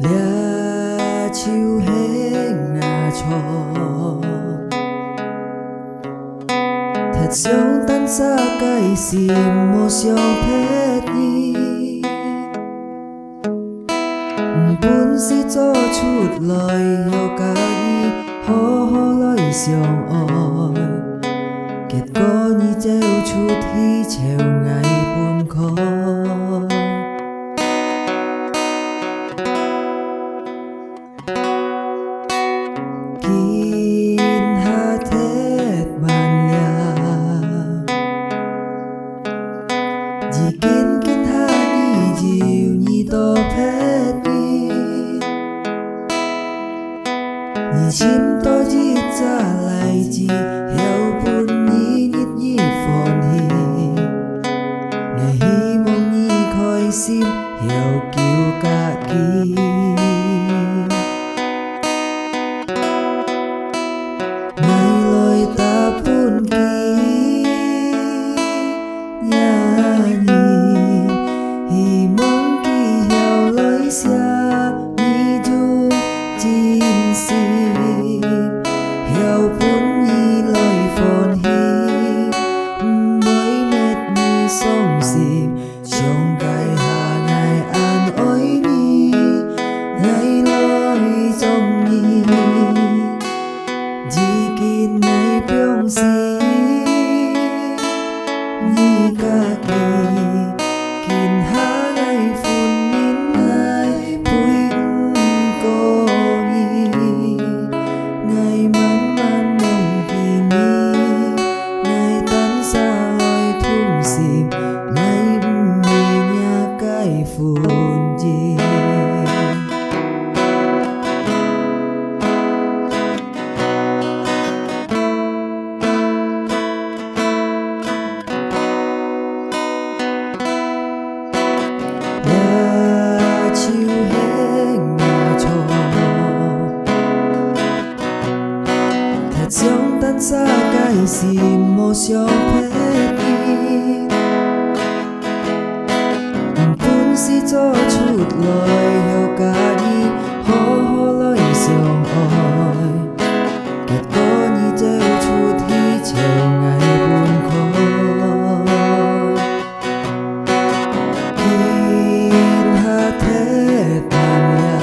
俩手輕牙錯，踢上單沙計是無上撇意，本是做出來又假意，好好來相愛，結果你走出去朝藝半開。Chỉ kiến kiến hai dịu nhị to phép đi nhị chim to chỉ ra lại chỉ hiểu buồn nhị nhít nhị phòn hi ngày hi mong nhị khói sim hiểu kiều cả kỳ ngày lối ta buồn kỳ xa mi du chín xì hiểu bốn nhi lời phồn hi mới mệt nhi sông xì trong gai hà ngày an ôi nhi ngày lời trong nhi chỉ kín ngày biong xì nhi ca kỳ kín hà ngày phun phun gì đã chịu hết nhà trò thật giống tan xa cái gì một số phép đi si cho chút lời hiểu cả đi hô hô lời dòng ỏi kết có như treo chút hi chiều ngày buồn khói in hạ thế tàn nhà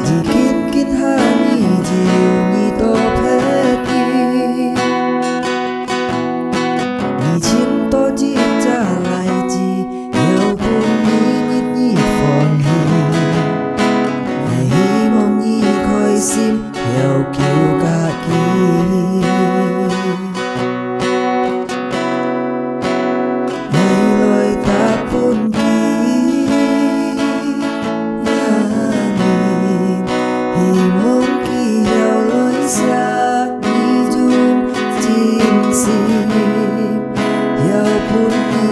chỉ kín kín hạ ni dịu ni to phép đi ni chim to chỉ sim hiểu kiều cả kỳ ngày lời ta buồn kỳ nhà nhìn thì mong kỳ hiểu lối xa đi chung chín sim hiểu buồn kỳ